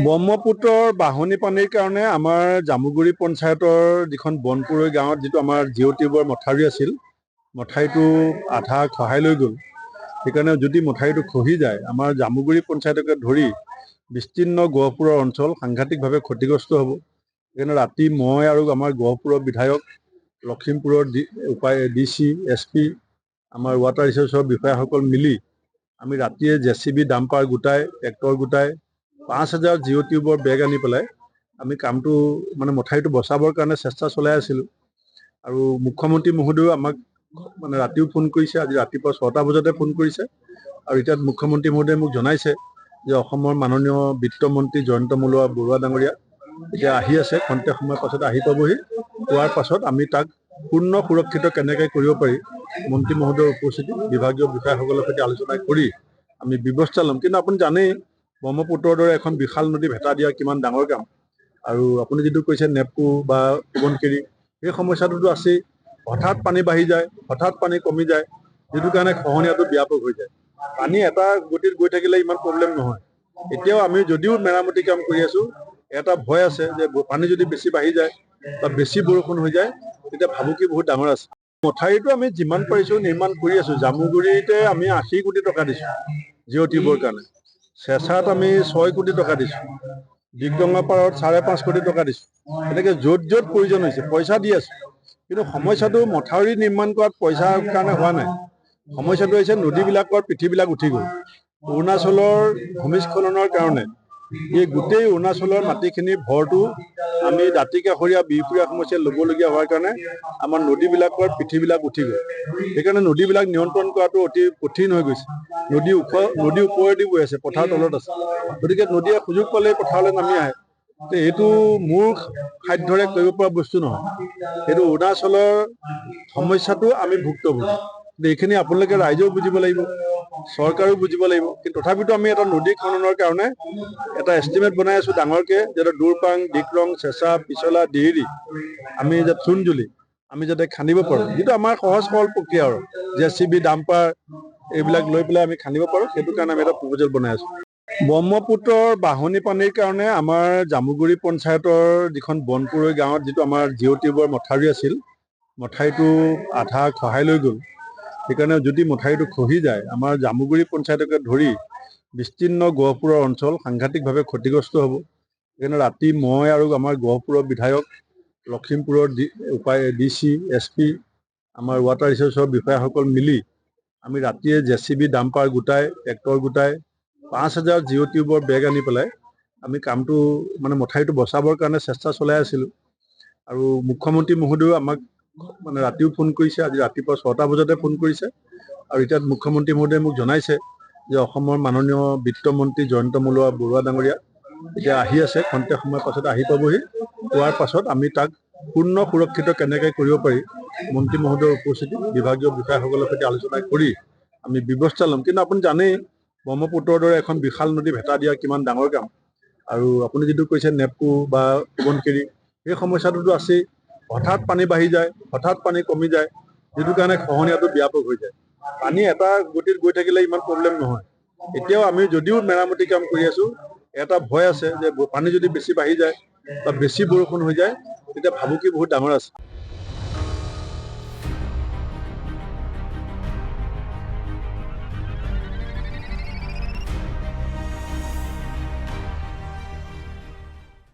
ব্ৰহ্মপুত্ৰৰ বাঢ়নি পানীৰ কাৰণে আমাৰ জামুগুৰি পঞ্চায়তৰ যিখন বনপুৰৈ গাঁৱত যিটো আমাৰ জিঅ' টিউবৰ মথাউৰি আছিল, মথাউৰিটো আধা খহাই লৈ গ'ল। সেইকাৰণে যদি মথাউৰিটো খহি যায়, আমাৰ জামুগুৰি পঞ্চায়তকে ধৰি বিস্তীৰ্ণ গহপুৰৰ অঞ্চল সাংঘাতিকভাৱে ক্ষতিগ্ৰস্ত হ'ব। সেইকাৰণে ৰাতি মই আৰু আমাৰ গহপুৰৰ বিধায়ক, লখিমপুৰৰ DC, SP, আমাৰ ৱাটাৰ ৰিচোৰ্চৰ বিষয়াসকল মিলি আমি ৰাতিয়ে JCB ডাম্পাৰ গোটাই, ট্ৰেক্টৰ গোটাই 5,000 জিঅ' টিউবৰ বেগ আনি পেলাই আমি কামটো মথাউৰিটো বচাবৰ কাৰণে চেষ্টা চলাই আছিলোঁ। আৰু মুখ্যমন্ত্ৰী মহোদয়েও আমাক ৰাতিও ফোন কৰিছে, আজি ৰাতিপুৱা 6টা বজাতে ফোন কৰিছে। আৰু এতিয়া মুখ্যমন্ত্ৰী মহোদয়ে মোক জনাইছে যে অসমৰ মাননীয় বিত্তমন্ত্ৰী জয়ন্ত বৰুৱা ডাঙৰীয়া এতিয়া আহি আছে, খন্তেক সময়ৰ পাছত আহি পাবহি। পোৱাৰ পাছত আমি তাক পূৰ্ণ সুৰক্ষিত কেনেকৈ কৰিব পাৰি মন্ত্ৰী মহোদয়ৰ উপস্থিতিত বিভাগীয় বিষয়াসকলৰ সৈতে আলোচনা কৰি আমি ব্যৱস্থা ল'ম। কিন্তু আপুনি জানেই ব্ৰহ্মপুত্ৰৰ দৰে এখন বিশাল নদী ভেটা দিয়া কিমান ডাঙৰ কাম। আৰু আপুনি যিটো কৈছে নেপকো বা সোৱণশিৰি, সেই সমস্যাটোতো আছেই। হঠাৎ পানী বাঢ়ি যায়, হঠাৎ পানী কমি যায়, যিটো কাৰণে খহনীয়াটো ব্যাপক হৈ যায়। পানী এটা গতিত গৈ থাকিলে ইমান প্ৰব্লেম নহয়। এতিয়াও আমি যদিও মেৰামতি কাম কৰি আছোঁ, এটা ভয় আছে যে পানী যদি বেছি বাঢ়ি যায় বা বেছি বৰষুণ হৈ যায়, তেতিয়া ভাবুকি বহুত ডাঙৰ আছে। মথাউৰিটো আমি যিমান পাৰিছোঁ নিৰ্মাণ কৰি আছোঁ। জামুগুৰিতে আমি 80 কোটি টকা দিছোঁ জিঅ' টিউবৰ কাৰণে। চেঁচাত আমি 6 কোটি টকা দিছোঁ। দিগডঙাপাৰত 5.5 কোটি টকা দিছোঁ। এনেকৈ য'ত য'ত প্ৰয়োজন হৈছে পইচা দি আছোঁ। কিন্তু সমস্যাটো মথাউৰি নিৰ্মাণ কৰাত পইচাৰ কাৰণে হোৱা নাই। সমস্যাটো হৈছে নদীবিলাকৰ পিঠিবিলাক উঠি গ'ল। অৰুণাচলৰ ভূমিস্খলনৰ কাৰণে এই গোটেই অৰুণাচলৰ মাটিখিনিৰ ভৰটো আমি দাঁতিকাষৰীয়া বিহপুৰীয়া সমস্যাই ল'বলগীয়া হোৱাৰ কাৰণে আমাৰ নদীবিলাকৰ পিঠিবিলাক উঠি গ'ল। সেইকাৰণে নদীবিলাক নিয়ন্ত্ৰণ কৰাটো অতি কঠিন হৈ গৈছে। নদী ওপৰেদি বৈ আছে, পথাৰ তলত আছে। গতিকে নদীয়ে সুযোগ পালেই পথাৰলৈ নামি আহে। এইটো মোৰ সাধ্যৰে কৰিব পৰা বস্তু নহয়। এইটো অৰুণাচলৰ সমস্যাটো আমি ভুক্তভোগী। এইখিনি আপোনালোকে ৰাইজেও বুজিব লাগিব, চৰকাৰেও বুজিব লাগিব। কিন্তু তথাপিতো আমি এটা নদী খননৰ কাৰণে এটা এষ্টিমেট বনাই আছোঁ ডাঙৰকে, যাতে দুৰপাং, ডিক্ৰং, চেঁচা, পিছলা, দিহিৰি, আমি যে চুনজুলি আমি যাতে খান্দিব পাৰোঁ। যিটো আমাৰ সহজ সৰল প্ৰক্ৰিয়া আৰু JCB ডাম্পাৰ এইবিলাক লৈ পেলাই আমি খান্দিব পাৰোঁ। সেইটো কাৰণে আমি এটা প্ৰপ'জেল বনাই আছোঁ। ব্ৰহ্মপুত্ৰৰ বাঢ়নি পানীৰ কাৰণে আমাৰ জামুগুৰি পঞ্চায়তৰ যিখন বনপুৰৈ গাঁৱত যিটো আমাৰ জিঅ' টিউবৰ মথাউৰি আছিল, মথাউৰিটো আধা খহাই লৈ গ'ল। সেইকাৰণে যদি মথাউৰিটো খহি যায়, আমাৰ জামুগুৰি পঞ্চায়তকে ধৰি বিস্তীৰ্ণ গহপুৰৰ অঞ্চল সাংঘাতিকভাৱে ক্ষতিগ্ৰস্ত হ'ব। সেইকাৰণে ৰাতি মই আৰু আমাৰ গহপুৰৰ বিধায়ক, লখিমপুৰৰ DC, SP, আমাৰ ৱাটাৰ ৰিচোৰ্চৰ বিষয়াসকল মিলি আমি ৰাতিয়ে JCB ডাম্পাৰ গোটাই, ট্ৰেক্টৰ গোটাই 5,000 জিঅ' টিউবৰ বেগ আনি পেলাই আমি কামটো মথাউৰিটো বচাবৰ কাৰণে চেষ্টা চলাই আছিলোঁ। আৰু মুখ্যমন্ত্ৰী মহোদয়েও আমাক ৰাতিও ফোন কৰিছে, আজি ৰাতিপুৱা 6টা বজাতে ফোন কৰিছে। আৰু এতিয়া মুখ্যমন্ত্ৰী মহোদয়ে মোক জনাইছে যে অসমৰ মাননীয় বিত্তমন্ত্ৰী জয়ন্ত বৰুৱা ডাঙৰীয়া এতিয়া আহি আছে, খন্তেক সময়ৰ পাছত আহি পাবহি। পোৱাৰ পাছত আমি তাক পূৰ্ণ সুৰক্ষিত কেনেকৈ কৰিব পাৰি মন্ত্ৰী মহোদয়ৰ উপস্থিতিত বিভাগীয় বিষয়াসকলৰ সৈতে আলোচনা কৰি আমি ব্যৱস্থা ল'ম। কিন্তু আপুনি জানেই ব্ৰহ্মপুত্ৰৰ দৰে এখন বিশাল নদী ভেটা দিয়া কিমান ডাঙৰ কাম। আৰু আপুনি যিটো কৈছে নেপকো বা সোৱণশিৰি, সেই সমস্যাটোতো আছেই। হঠাৎ পানী বাঢ়ি যায়, হঠাৎ পানী কমি যায়, যিটো কাৰণে খহনীয়াটো ব্যাপক হৈ যায়। পানী এটা গতিত গৈ থাকিলে ইমান প্ৰব্লেম নহয়। এতিয়াও আমি যদিও মেৰামতি কাম কৰি আছোঁ, এটা ভয় আছে যে পানী যদি বেছি বাঢ়ি যায় বা বেছি বৰষুণ হৈ যায়, তেতিয়া ভাবুকি বহুত ডাঙৰ আছে।